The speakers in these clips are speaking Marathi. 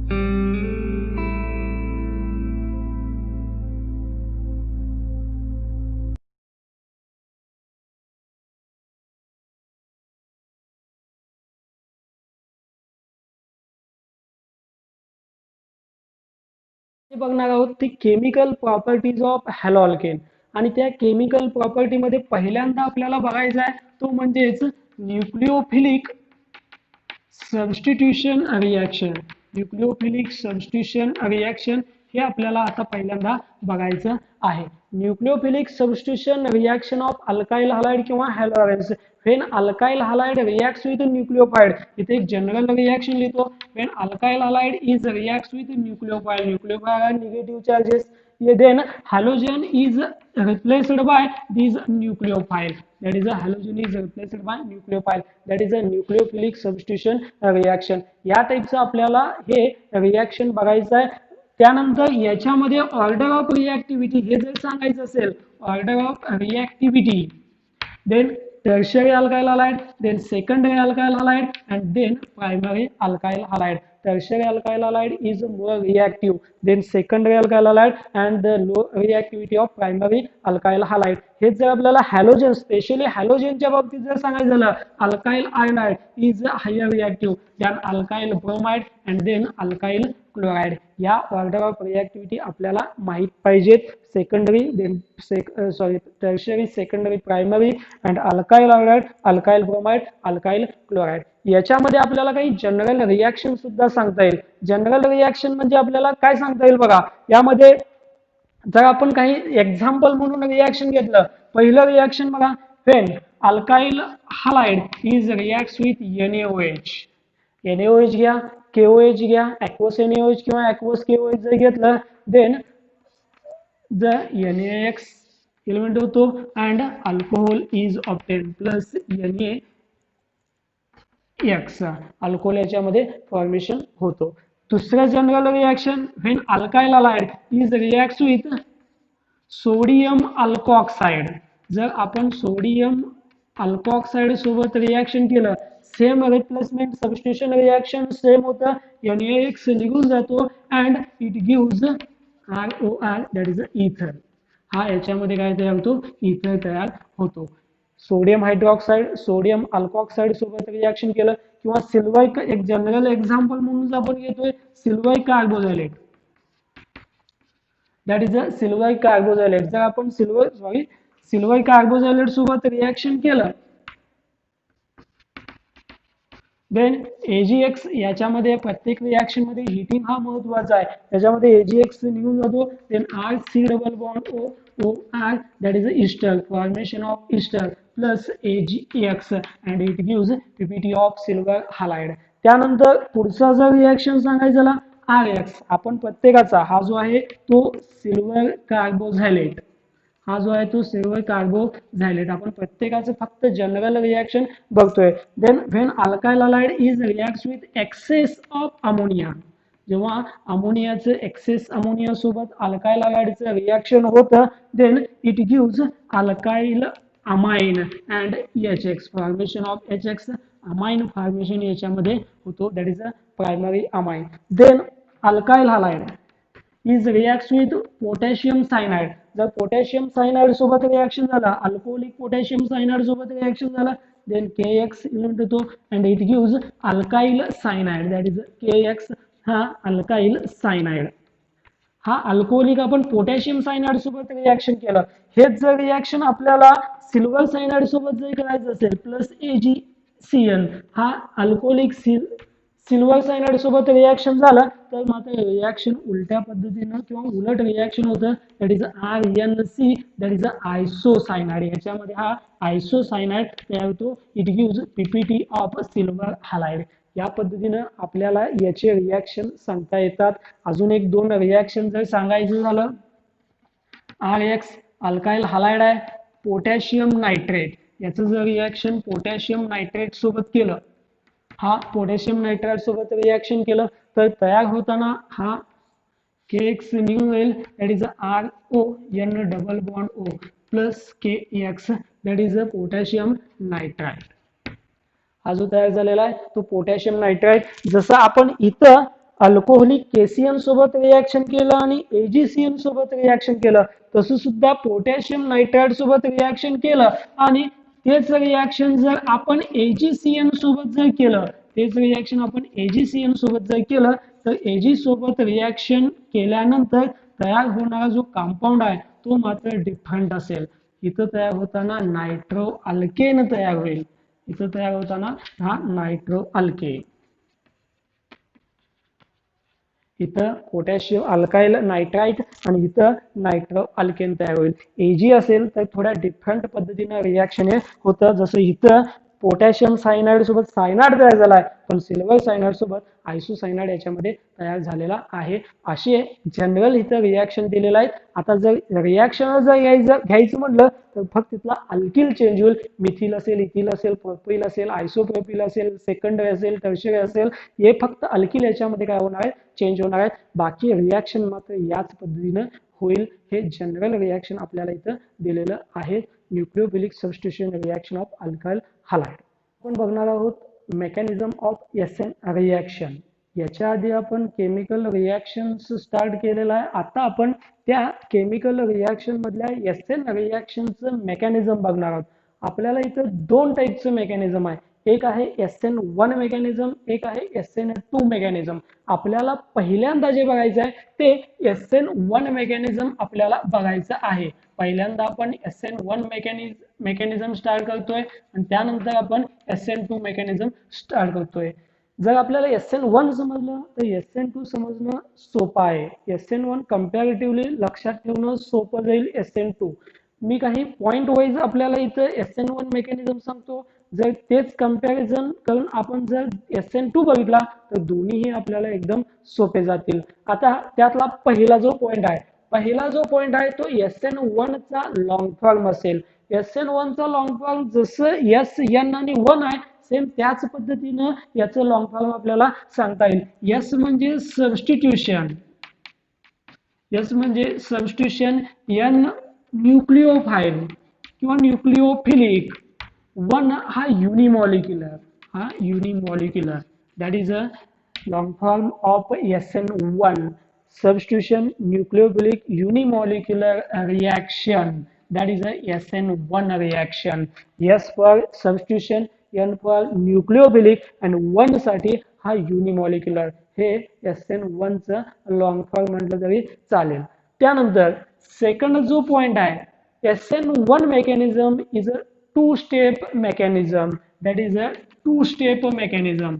हे बघणार आहोत ती chemical properties of hello alkane. आणि त्या केमिकल प्रॉपर्टी मध्ये पहिल्यांदा आपल्याला बघायचा आहे तो म्हणजेच nucleophilic substitution reaction. Nucleophilic substitution reaction हे आपल्याला आता पहिल्यांदा बघायचं आहे. Nucleophilic substitution reaction of alkyl halide किंवा haloarenes. When alkyl halide reacts with nucleophile. इथे एक जनरल रिॲक्शन लिहितो. When alkyl halide is reacts with nucleophile. Nucleophile negative charges. Then halogen is replaced by these nucleophile. That is a halogen is replaced by nucleophile. That is a nucleophilic substitution reaction. या टाइपचं आपल्याला हे रिॲक्शन बघायचं आहे. त्यानंतर याच्यामध्ये ऑर्डर ऑफ रिॲक्टिव्हिटी हे जर सांगायचं असेल, order of reactivity, then tertiary alkyl halide, then secondary alkyl halide, and then primary alkyl halide. Tertiary alkyl halide is more reactive than secondary alkyl halide and the low reactivity of primary alkyl halide. हे जर आपल्याला हॅलोजन, स्पेशली हॅलोजनच्या बाबतीत जर सांगायचं झालं, alkyl iodide is higher reactive than alkyl bromide and then alkyl chloride. या ऑर्डर ऑफ रिॲक्टिव्हिटी आपल्याला माहित पाहिजेत. Secondary then tertiary, secondary, primary and alkyl iodide, alkyl bromide, alkyl chloride. याच्यामध्ये आपल्याला काही जनरल रिॲक्शन सुद्धा सांगता येईल. जनरल रिॲक्शन म्हणजे आपल्याला काय सांगता येईल बघा. यामध्ये जर आपण काही एक्झाम्पल म्हणून रिॲक्शन घेतलं, पहिलं रिॲक्शन बघा, when alkyl halide is reacts with NaOH. NaOH घ्या, KOH घ्या, aqueous NaOH किंवा aqueous KOH जर घेतलं, देन the NaX एलिमेंट होतो and alcohol is obtain plus NaX. Alcohol याच्यामध्ये फॉर्मेशन होतो. दुसरं general reaction, when alkyl halide is reacts with sodium alkoxide. जर आपण सोडियम अल्कोऑक्साइड सोबत रिॲक्शन केलं, same replacement substitution reaction same होतं. NaX निघून जातो and it gives ROR, that is ether. हा याच्यामध्ये काय तयार होतो, इथर तयार होतो. सोडियम हायड्रॉक्साइड सोडियम अल्कोऑक्साइड सोबत रिॲक्शन केलं किंवा सिल्वर, एक जनरल एक्झाम्पल म्हणून आपण घेतोय silver carboxylate. That is a silver carboxylate. जर आपण सिल्वर कार्बोझायलेट सोबत रिॲक्शन केलं, देन AgX. याच्यामध्ये प्रत्येक रिॲक्शन मध्ये हिटिंग हा महत्वाचा आहे. त्याच्यामध्ये AgX निघून जातो. Then RC double bond OR, that is ester, formation of ester plus AgX and it gives PPT of silver halide. त्यानंतर पुढचा जर रिॲक्शन सांगायचं झाला RX, आपण प्रत्येकाचा हा जो आहे तो सिल्वर कार्बोझायलेट, हा जो आहे तो सिल्वर कार्बोझायलेट, आपण प्रत्येकाचं फक्त जनरल रिॲक्शन बघतोय. Then when alkyl halide is reacts with excess of ammonia. जेव्हा अमोनियाचं एक्सेस अमोनिया सोबत अल्काइल हॅलाइडचं रिॲक्शन होतं, then it gives alkyl amine and HX, formation of HX, amine formation याच्यामध्ये होतो, that is a primary amine. Then alkyl halide is reacts with potassium cyanide. जर पोटॅशियम सायनाइड सोबत रिॲक्शन झाला, अल्कोहोलिक पोटॅशियम सायनाइड सोबत रिॲक्शन झाला, देन KX एलिमेंट होतो and it gives alkyl cyanide, that is KX, हा अल्काइल सायनाइड. हा अल्कोहोलिक आपण पोटॅशियम सायनाइड सोबत रिॲक्शन केलं. हेच जर रिॲक्शन आपल्याला सिल्वर सायनाइड सोबत जर करायचं असेल प्लस AgCl, हा अल्कोहोलिक सिल्वर सायनाइड सोबत रिॲक्शन झालं तर मात्र रिॲक्शन उलट्या पद्धतीनं किंवा उलट रिॲक्शन होतं, that is RNC, that is isocyanide. याच्यामध्ये हा आयसोसायनाइड तयार होतो. It gives PPT of silver halide. या पद्धतीनं आपल्याला याचे रिॲक्शन सांगता येतात. अजून एक दोन रिॲक्शन जर सांगायचं झालं, RX अल्काइल हॅलाइड आहे, पोटॅशियम नायट्रेट. याचं जर रिॲक्शन पोटॅशियम नायट्रेट सोबत केलं, हा पोटॅशियम नायट्राइड सोबत रिॲक्शन केलं तर तयार होताना हा KX निघून जाईल, that is RON double bond O plus KX, that is a potassium nitride. हा जो तयार झालेला आहे तो पोटॅशियम नायट्राइड. जसं आपण इथं अल्कोहोलिक केसीएन सोबत रिॲक्शन केलं आणि एजीसीएन सोबत रिॲक्शन केलं, तसं सुद्धा पोटॅशियम नायट्राइड सोबत रिॲक्शन केलं आणि तेच रिॲक्शन जर आपण एजीसीएन सोबत जर केलं, तेच रिॲक्शन आपण एजीसीएन सोबत जर केलं, तर एजी सोबत रिॲक्शन केल्यानंतर तयार होणारा जो कंपाऊंड आहे तो मात्र डिफरंट असेल. इथं तयार होताना नायट्रो अल्केन तयार होईल. इथं तयार होताना हा नायट्रो अल्केन. इथं पोटॅशियम अल्काइल नायट्राइट आणि इथं नायट्रो अल्केन तयार होईल. एजी असेल तर थोड्या डिफरंट पद्धतीनं रिॲक्शन हे होतं. जसं इथं पोटॅशियम सायनाइड सोबत सायनाइड तयार झाला आहे, पण सिल्वर सायनाइड सोबत आयसोसायनाइड याच्यामध्ये तयार झालेला आहे. असे जनरल इथं रिॲक्शन दिलेलं आहे. आता जर रिॲक्शन जर घ्यायचं म्हटलं तर फक्त तिथला अल्किल चेंज होईल. मिथिल असेल, इथिल असेल, प्रोपिल असेल, आयसोप्रोपिल असेल, सेकंडरी असेल, टर्शियरी असेल, हे फक्त अल्किल याच्यामध्ये काय होणार आहे, चेंज होणार आहेत. बाकी रिॲक्शन मात्र याच पद्धतीनं होईल. हे जनरल रिॲक्शन आपल्याला इथं दिलेलं आहे. Nucleophilic substitution reaction of alkyl halide. आपण बघणार आहोत मेकॅनिझम ऑफ एसएन रिॲक्शन. याच्या आधी आपण केमिकल रिॲक्शन्स स्टार्ट केलेला आहे. आता आपण त्या केमिकल रिॲक्शन मधल्या एसएन रिॲक्शनचं मेकॅनिझम बघणार आहोत. आपल्याला इथं दोन टाईपचं मेकॅनिझम आहे. एक आहे SN1 मेकॅनिझम, एक आहे SN2 मेकॅनिझम. आपल्याला पहिल्यांदा जे बघायचं आहे ते SN1 मेकॅनिझम आपल्याला बघायचं आहे. पहिल्यांदा आपण SN1 मेकॅनिझम स्टार्ट करतोय आणि त्यानंतर आपण SN2 मेकॅनिझम स्टार्ट करतोय. जर आपल्याला SN1 समजलं तर SN2 समजणं सोपं आहे. SN1 कम्पॅरेटिव्हली लक्षात ठेवणं सोपं जाईल. SN2 मी काही पॉइंट वाईज आपल्याला इथं SN1 मेकॅनिझम सांगतो. जर तेच कम्पॅरिझन करून आपण जर SN2 बघितला तर दोन्हीही आपल्याला एकदम सोपे जातील. आता त्यातला पहिला जो पॉइंट आहे तो SN1 चा लॉंग फॉर्म असेल. SN1 चा लॉंग फॉर्म जसं SN आणि 1 आहे सेम त्याच पद्धतीनं याचं लॉंग फॉर्म आपल्याला सांगता येईल. S म्हणजे सबस्टिट्यूशन, N न्यूक्लिओफाइल किंवा न्यूक्लिओफिलिक, 1 हा unimolecular, that is a long form of SN1. Substitution nucleophilic unimolecular reaction, that is a SN1 reaction. S for substitution, N for nucleophilic and 1 साठी हा युनिमॉलिक्युलर. हे SN1 चं लॉंग फॉर्म म्हटलं तरी चालेल. त्यानंतर सेकंड जो पॉइंट आहे, SN1 mechanism is a two-step mechanism, that is a two-step mechanism.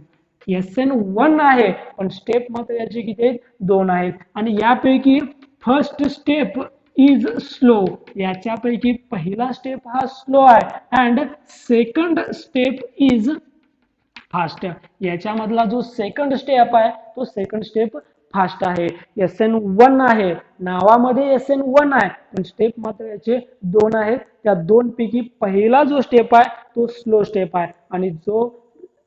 SN1 आहे पण स्टेप मात्र याची किती आहेत, 2 आहेत. आणि यापैकी फर्स्ट स्टेप इज स्लो, याच्यापैकी पहिला स्टेप हा स्लो आहे and second step is fast. याच्यामधला जो सेकंड स्टेप आहे तो सेकंड स्टेप फास्ट आहे. SN1 आहे, नावामध्ये SN1 आहे पण स्टेप मात्र याचे 2 आहेत. त्या 2 पैकी पहिला जो स्टेप आहे तो स्लो स्टेप आहे आणि जो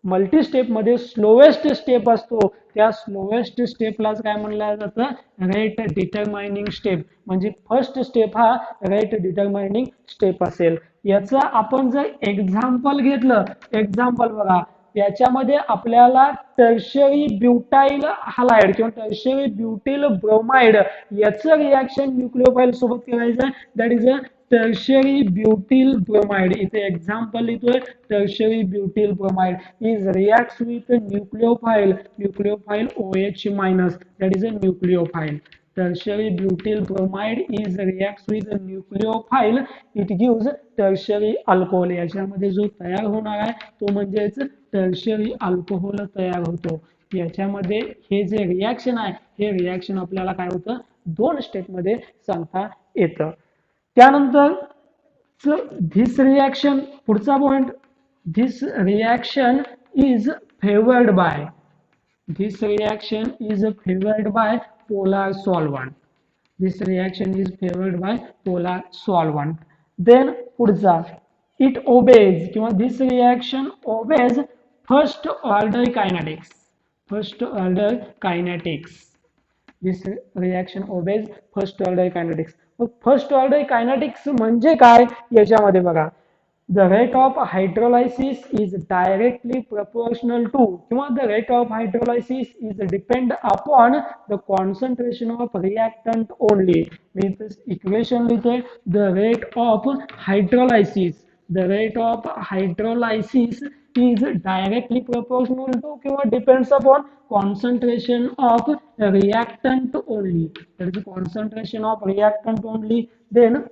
मल्टी स्टेप मध्ये स्लोवेस्ट स्टेप असतो त्या स्लोवेस्ट स्टेपलाच काय म्हणलं जातं, रेट डिटरमाइनिंग स्टेप. म्हणजे फर्स्ट स्टेप हा रेट डिटरमाइनिंग स्टेप असेल. याचं आपण जर एक्झाम्पल घेतलं, एक्झाम्पल बघा, याच्यामध्ये आपल्याला टर्शियरी ब्युटाइल हलाइड किंवा टर्शियरी ब्युटिल ब्रोमाइड याचं रिॲक्शन न्यूक्लिओफाइल सोबत करायचं आहे. That is a tertiary butyl bromide. इथे एक्झाम्पल लिहितोय, tertiary butyl bromide is reacts with nucleophile OH minus, that is a nucleophile. Tertiary butyl bromide is reacts with a nucleophile, it gives tertiary alcohol. याच्यामध्ये जो तयार होणार आहे तो म्हणजेच टर्शियरी अल्कोहोल तयार होतो. याच्यामध्ये हे जे रिॲक्शन आहे हे रिॲक्शन आपल्याला काय होतं, 2 स्टेप मध्ये सांगता येतं. त्यानंतर धिस रिॲक्शन, पुढचा point, this reaction is favoured by, this reaction is favored by polar solvent. This reaction is favored by polar solvent. Then पुढचा, it obeys किंवा this reaction obeys first order kinetics. First order kinetics. This reaction obeys first order kinetics. मग फर्स्ट ऑर्डर कायनेटिक्स म्हणजे काय याच्यामध्ये बघा, the rate of hydrolysis is directly proportional to किंवा the rate of hydrolysis is depend upon the concentration of reactant only. Means equation लिहितोय the rate of hydrolysis, the rate of hydrolysis is directly proportional to किंवा depends upon concentration of reactant only. That is concentration of reactant only. Then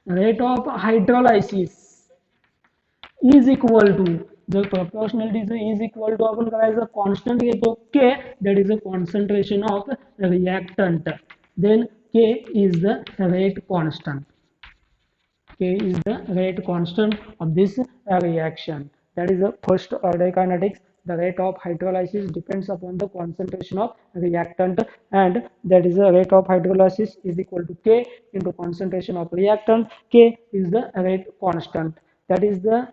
rate of hydrolysis is equal to, the proportionality is equal to आपण करायचं constant घेतो K, that is the concentration of reactant. Then K is the rate constant. K is the rate constant of this reaction. That is the first order kinetics. The rate of hydrolysis depends upon the concentration of reactant, and that is the rate of hydrolysis is equal to K into concentration of reactant. K is the rate constant. That is the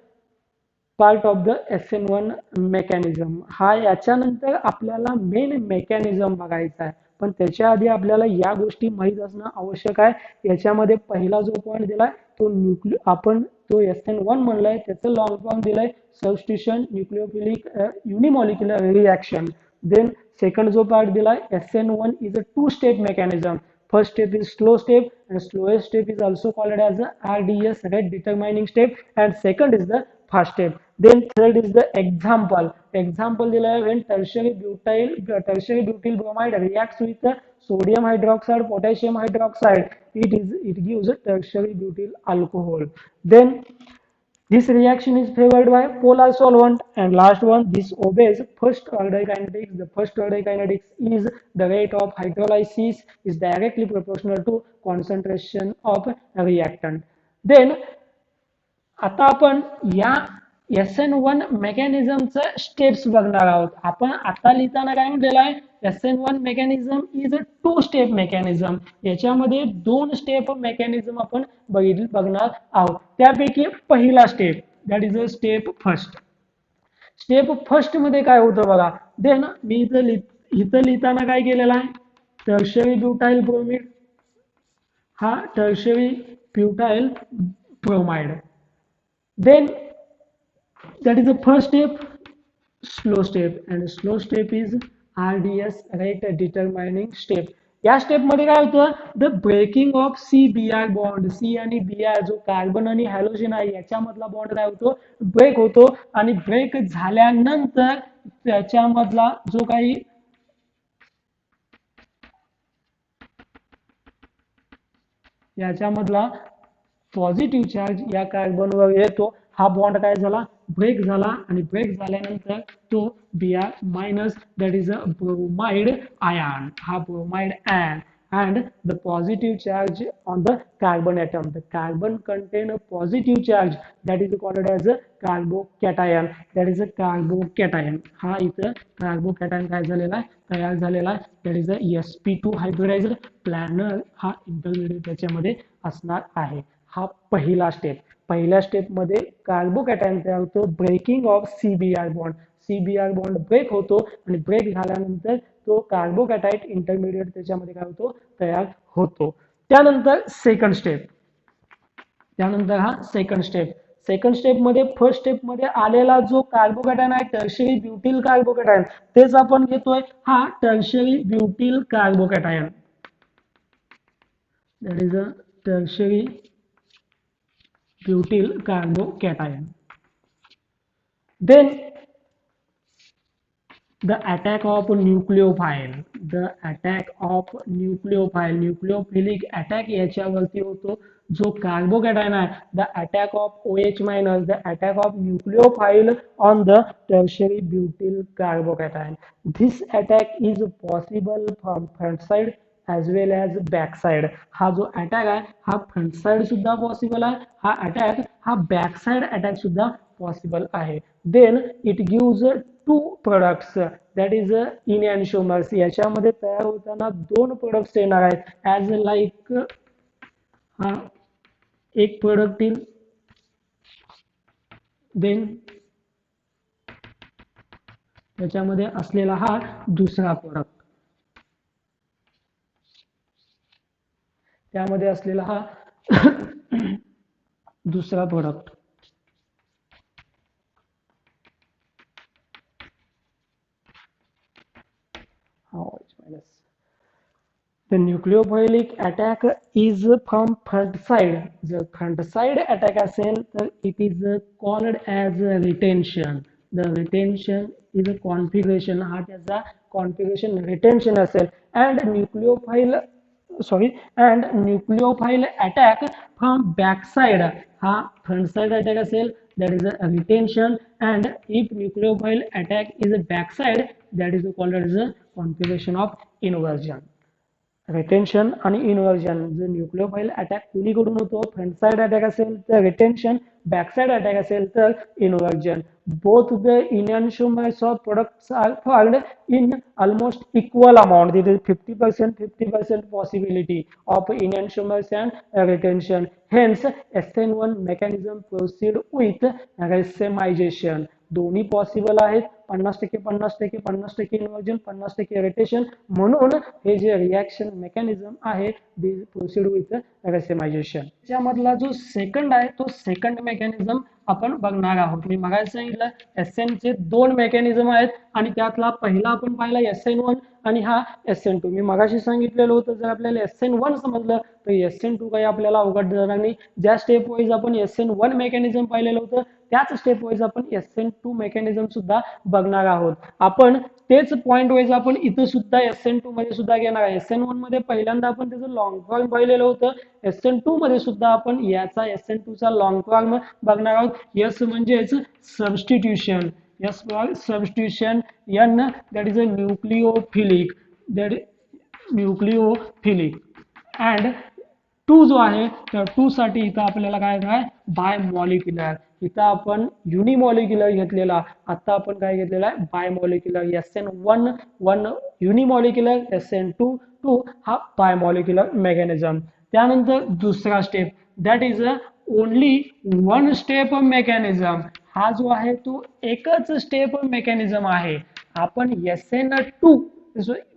part of the SN1 mechanism. हा याच्यानंतर आपल्याला मेन मेकॅनिझम बघायचा आहे, पण त्याच्या आधी आपल्याला या गोष्टी माहीत असणं आवश्यक आहे. याच्यामध्ये पहिला जो पॉईंट दिलाय तो आपण तो SN1 म्हणलाय, त्याचं लॉंग फॉर्म दिलाय substitution nucleophilic unimolecular reaction. Then second जो पार्ट दिलाय SN1 is a two step mechanism. First step is slow step, and slowest step is also called as a RDS, rate determining step, and second is the fast step. Then third is the example. Example दिला है when tertiary butyl bromide reacts with sodium hydroxide, potassium hydroxide, it gives a tertiary butyl alcohol. Then this reaction is favored by polar solvent, and last one, this obeys first order kinetics. The first order kinetics is the rate of hydrolysis is directly proportional to concentration of reactant. Then आता आपण या SN1 मेकॅनिझमचं स्टेप्स बघणार आहोत. आपण आता लिहिताना काय म्हटलेलं आहे, SN1 mechanism is a two step mechanism. याच्यामध्ये दोन स्टेप मेकॅनिझम आपण बघणार आहोत. त्यापैकी पहिला step, that is a step first. Step first मध्ये काय होतं बघा. देन मी इथं लिहिताना काय केलेलं आहे, टर्शरी ब्युटाइल ब्रोमिड, हा tertiary butyl bromide. Then that is the first step, slow step, and slow step is RDS, rate determining step. या स्टेप मध्ये काय होतं, the breaking of CBr bond, C आणि Br जो कार्बन आणि हॅलोजन आहे याच्यामधला बॉन्ड काय होतो, ब्रेक होतो. आणि ब्रेक झाल्यानंतर त्याच्यामधला जो काही याच्यामधला पॉझिटिव्ह चार्ज या कार्बनवर येतो. हा बॉन्ड काय झाला, ब्रेक झाला, आणि ब्रेक झाल्यानंतर तो Br minus, that is a bromide ion, हा bromide ion, and the positive charge on the carbon atom. The carbon contain a positive charge that is called as a carbocation. That is a carbocation. हा इथं कार्बोकॅटायन काय झालेला आहे, तयार झालेला आहे. that is a sp2 hybridized planar, हा इंटरमिडिएट त्याच्यामध्ये असणार आहे. हा पहिला स्टेप. पहिल्या स्टेप मध्ये कार्बोकॅटायन तयार होतो, breaking of CBr bond. CBr bond break होतो, आणि ब्रेक झाल्यानंतर तो कार्बोकॅटाइट इंटरमिडिएट त्याच्यामध्ये काय होतो, तयार होतो. त्यानंतर सेकंड स्टेप, त्यानंतर हा सेकंड स्टेप. सेकंड स्टेप मध्ये फर्स्ट स्टेप मध्ये आलेला जो कार्बोकॅटायन आहे टर्शरी ब्युटिल कार्बोकॅटायन, तेच आपण घेतोय, हा tertiary butyl carbocation. That is a tertiary butyl carbocation. Then the attack of nucleophile, the attack of nucleophile, nucleophilic attack याच्यावरती होतो. जो कार्बोकॅटायन आहे, the attack of OH minus, the attack of nucleophile on the tertiary butyl carbocation. This attack is possible from front side as well as back side. हा जो अटॅक आहे हा फ्रंट साइड सुद्धा पॉसिबल आहे, हा अटॅक हा बॅक साइड अटॅक सुद्धा पॉसिबल आहे. Then it gives two products, that is enantiomers. याच्यामध्ये तयार होताना दोन प्रोडक्ट्स येणार आहेत, ॲज लाईक हा एक प्रोडक्ट येईल, देन त्याच्यामध्ये असलेला हा दुसरा प्रोडक्ट, त्यामध्ये असलेला हा दुसरा product. The nucleophilic attack is from front side. The front side attack असेल तर it is called as a retention. The retention is a configuration. हा त्याचा configuration retention असेल and nucleophile attack from back side हा front side attack असेल that is a retention and if nucleophile attack is a back side that is called as a configuration of inversion. Retention आणि इन्व्हर्जन जर न्यूक्लिओफाइल अटॅक कुणीकडून होतो फ्रंट साइड अटॅक असेल तर रिटेन्शन बॅक साइड अटॅक असेल तर inversion both the enantiomers of products are found in almost equal amount. There is 50% possibility of enantiomers and retention. Hence, SN1 mechanism proceed with racemization. दोन्ही पॉसिबल आहेत 50% 50% 50% इन्व्हर्जन 50% रिटेशन म्हणून हे जे रिॲक्शन मेकॅनिझम आहे दे प्रोसीड विथ रेसेमायझेशन. त्यामधला जो सेकंड आहे तो सेकंड मेकॅनिझम आपण बघणार आहोत. मी मगाशी सांगितलं SN चे दोन मेकॅनिझम आहेत आणि त्यातला पहिला आपण पाहिला SN1 आणि हा SN2. मी मगाशी सांगितलेलं होतं जर आपल्याला SN1 समजलं तर SN2 काही आपल्याला अवघड जाणार नाही. ज्या स्टेप वाईज आपण SN1 मेकॅनिझम पाहिलेलं होतं त्याच स्टेप वाईज आपण SN2 मेकॅनिझम सुद्धा बघणार आहोत. आपण तेच पॉइंट वाईज आपण इथं सुद्धा SN2 मध्ये सुद्धा घेणार आहे. SN1 मध्ये पहिल्यांदा आपण त्याचं लॉंग फॉर्म पाहिलेलं होतं. SN2 मध्ये सुद्धा आपण याचा SN2 चा लॉंग फॉर्म बघणार आहोत. S म्हणजेच substitution. S for substitution. N that is a nucleophilic. That nucleophilic. And 2 जो आहे तर 2 साठी इथं आपल्याला काय काय बाय मॉलिक्युलर. इथं आपण युनिमॉलिक्युलर घेतलेला आता आपण काय घेतलेला आहे बाय मॉलिक्युलर. SN1 1 युनिमॉलिक्युलर SN2 2 हा बाय मॉलिक्युलर मेकॅनिझम. त्यानंतर दुसरा step that is a only one step mechanism. हा जो आहे तो एकच स्टेप मेकॅनिझम आहे. आपण SN2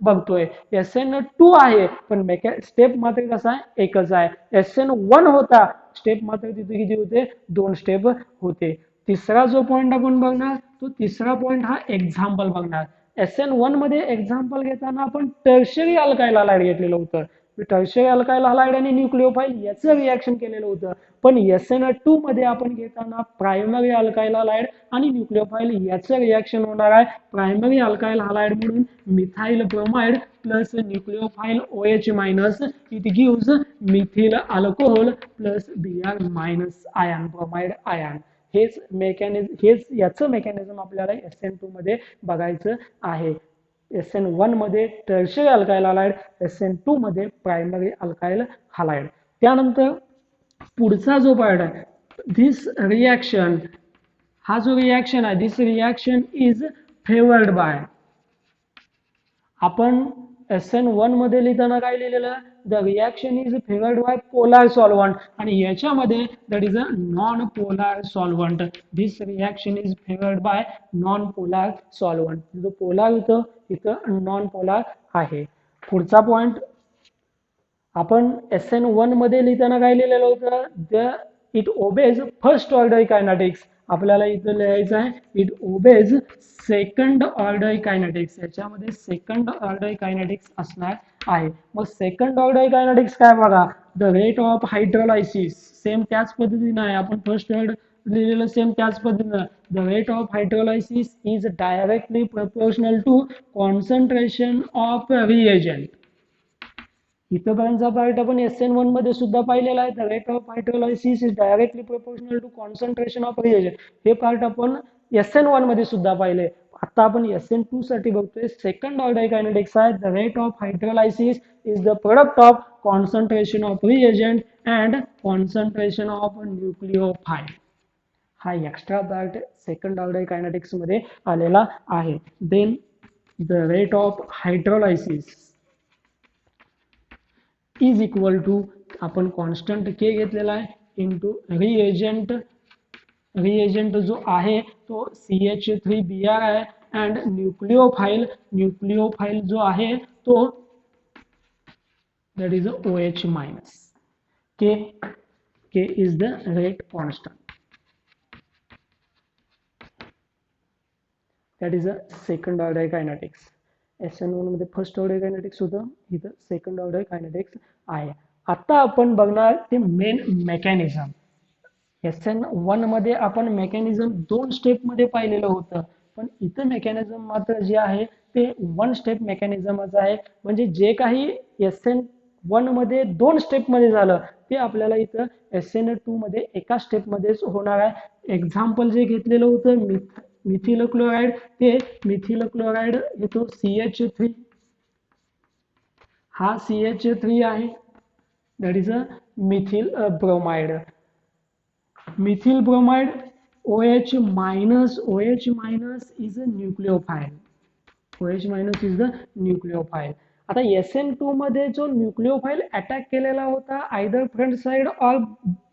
बघतोय SN2 आहे पण स्टेप मात्र कसा आहे एकच आहे. SN1 होता स्टेप मात्र तिथे किती होते दोन स्टेप होते. तिसरा जो पॉइंट आपण बघणार तो तिसरा पॉइंट हा एक्झाम्पल बघणार. SN1 मध्ये एक्झाम्पल घेताना आपण टर्शरी अल्काइल हलाइड घेतलेलं होतं. टर्शरी अल्काइल हलाइड आणि न्यूक्लिओफाइल याचं रिॲक्शन केलेलं होतं. पण SN2 मध्ये आपण घेताना प्रायमरी अल्काइल हलाइड आणि न्यूक्लिओफाइल याचं रिॲक्शन होणार आहे. प्रायमरी अल्काइल हलाइड म्हणून methyl bromide plus nucleophile OH minus it gives methyl alcohol plus Br minus ion bromide ion. हेच याचं मेकॅनिझम आपल्याला SN2 मध्ये बघायचं आहे. SN1 मध्ये टर्शरी अल्काइल हलाइड SN2 मध्ये प्रायमरी अल्काइल हलाइड. त्यानंतर पुढचा जो पार्ट आहे दिस रिॲक्शन. हा जो रिॲक्शन आहे this reaction is favoured by. आपण SN1 मध्ये लिहिताना काय लिहिलेलं the reaction is favoured by polar solvent आणि याच्यामध्ये that is a non polar solvent. This reaction is favoured by non polar solvent. जो पोलार होतं इथं नॉन पोलार आहे. पुढचा पॉइंट आपण SN1 मध्ये लिहिताना काय लिहिलेलं होतं the it obeys first order kinetics. आपल्याला इथं लिहायचं आहे it obeys second order kinetics. याच्यामध्ये सेकंड ऑर्डर कायनेटिक्स असणार आहे. मग सेकंड ऑर्डर कायनेटिक्स काय बघा the rate of hydrolysis same त्याच पद्धतीने आहे. आपण फर्स्ट ऑर्डर लिहिलेलं सेम त्याच पद्धतीनं the rate of hydrolysis is directly proportional to concentration of reagent. इथपर्यंतचा पार्ट आपण SN1 मध्ये सुद्धा पाहिलेला आहे. The rate of hydrolysis is directly proportional to concentration of reagent. हे पार्ट आपण SN1 मध्ये सुद्धा पाहिले. आता आपण SN2 साठी बघतोय सेकंड ऑर्डर कायनेटिक्स आहे. The rate of hydrolysis is the product of concentration of reagent and concentration of nucleophile. हा extra part second order kinetics मध्ये आलेला आहे. Then the rate of hydrolysis is equal to आपण कॉन्स्टंट K घेतलेला आहे इंटू रिएजंट. रिएजंट जो आहे तो CH3Br आहे अँड न्यूक्लिओफाइल जो आहे तो that is OH minus. K is the rate constant. That is a second order kinetics. SN1 मध्ये फर्स्ट ऑर्डर कायनेटिक्स होतं, इथं सेकंड ऑर्डर कायनेटिक्स आहे. आता आपण बघणार ते मेन मेकॅनिझम. SN1 मध्ये आपण मेकॅनिझम 2 स्टेप मध्ये पाहिलेलं होतं, पण इथं मेकॅनिझम मात्र जे आहे ते 1 स्टेप मेकॅनिझमच आहे. म्हणजे जे काही SN1 मध्ये 2 स्टेप मध्ये झालं ते आपल्याला इथं SN2 मध्ये एका स्टेप मध्येच होणार आहे. एक्झाम्पल जे घेतलेलं होतं मिथिल क्लोराइड, ते मिथिल क्लोराइड येतो CH3, हा CH3 आहे, that is a methyl bromide. Methyl bromide OH minus, OH minus is a nucleophile. OH minus is the nucleophile. आता SN2 मध्ये जो न्यूक्लिओफाइल अटॅक केलेला होता आयदर फ्रंट साइड और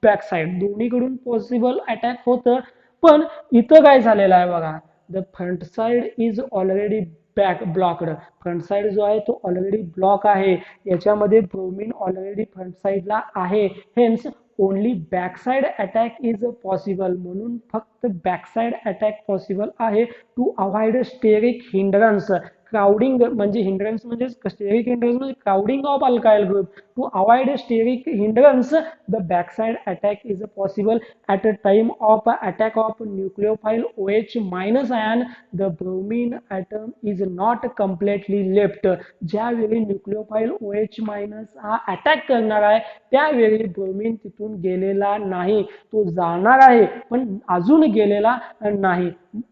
बॅक साइड दोन्हीकडून पॉसिबल अटॅक होतं, पण इथं काय झालेलं आहे बघा, the front side is already back blocked. Front side जो आहे तो ऑलरेडी ब्लॉक आहे, याच्यामध्ये ब्रोमीन ऑलरेडी फ्रंट साइडला आहे, hence only backside attack is possible. म्हणून फक्त बॅकसाइड अटॅक पॉसिबल आहे to avoid steric hindrance. Crowding म्हणजे हिंड्रन्स म्हणजे स्टेरिक हिंड्रन्स म्हणजे crowding of alkyl group. To avoid steric hindrance the backside attack is possible at a time of attack of nucleophile OH minus ion. The bromine atom is not completely left. ज्यावेळी न्यूक्लिओफाइल OH मायनस हा अटॅक करणार आहे त्यावेळी ब्रोमीन तिथून गेलेला नाही, तो जाणार आहे पण अजून गेलेला नाही.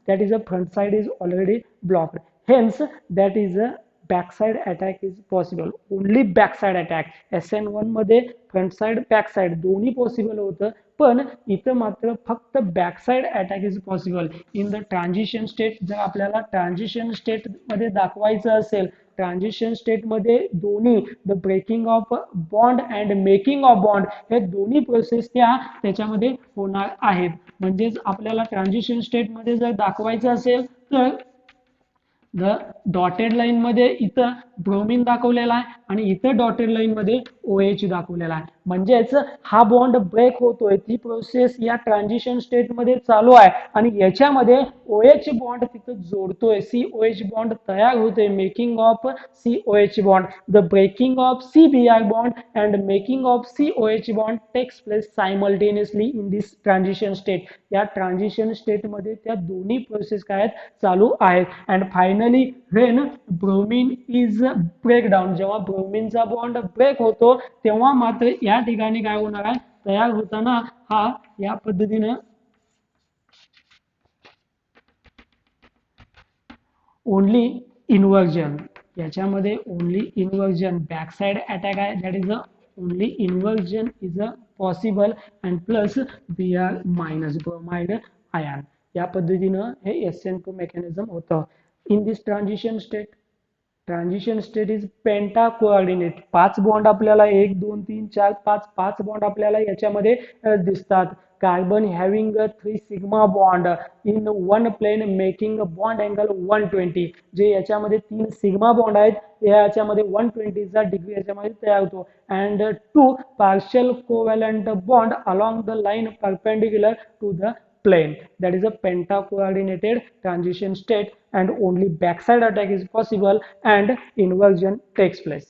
That is a front side is already blocked, hence that is a backside attack is possible. Only backside attack. SN1 मध्ये फ्रंट साइड बॅक साइड दोन्ही पॉसिबल होतं, पण इथं मात्र फक्त backside attack is possible in the transition state. जर आपल्याला ट्रान्झिशन स्टेट मध्ये दाखवायचं असेल, ट्रान्झिशन स्टेट मध्ये दोन्ही the breaking of bond and making of bond हे दोन्ही प्रोसेस त्याच्यामध्ये होणार आहेत. म्हणजेच आपल्याला ट्रान्झिशन स्टेट मध्ये जर दाखवायचं असेल तर द डॉटेड लाईन मध्ये इथं ब्रोमीन दाखवलेला आहे आणि इथं डॉटेड लाईन मध्ये OH दाखवलेला आहे. म्हणजेच हा बॉन्ड ब्रेक होतोय, ती प्रोसेस या ट्रान्झिशन स्टेट मध्ये चालू आहे आणि याच्यामध्ये OH बॉन्ड तिथं जोडतोय, COH बॉन्ड तयार होतोय, making of COH bond. The breaking of CBr bond and making of COH bond takes place simultaneously in this transition state. या ट्रान्झिशन स्टेट मध्ये त्या दोन्ही प्रोसेस काय आहेत, चालू आहेत. And finally when bromine is breakdown, जेव्हा ब्रोमीनचा बॉन्ड ब्रेक होतो तेव्हा मात्र या ठिकाणी काय होणार आहे, तयार होताना हा या पद्धतीनं ओनली इन्व्हर्जन, याच्यामध्ये ओनली इन्व्हर्जन बॅकसाइड अटॅक आहे, that is a only inversion is a possible and plus Br minus bromide ion. या पद्धतीनं हे SN2 मेकॅनिझम होतं. In this transition state, transition state is पेंटा कोऑर्डिनेट. 5 बॉन्ड आपल्याला 1 2 3 4 5 बॉन्ड आपल्याला याच्यामध्ये दिसतात. Carbon having 3 sigma bond in one plane making bond angle 120. जे याच्यामध्ये 3 सिग्मा बॉन्ड आहेत याच्यामध्ये 120 चा डिग्री याच्यामध्ये तयार होतो. And 2 partial covalent bond along the line perpendicular to the plane. That is a penta-coordinated transition state and only backside attack is possible and inversion takes place.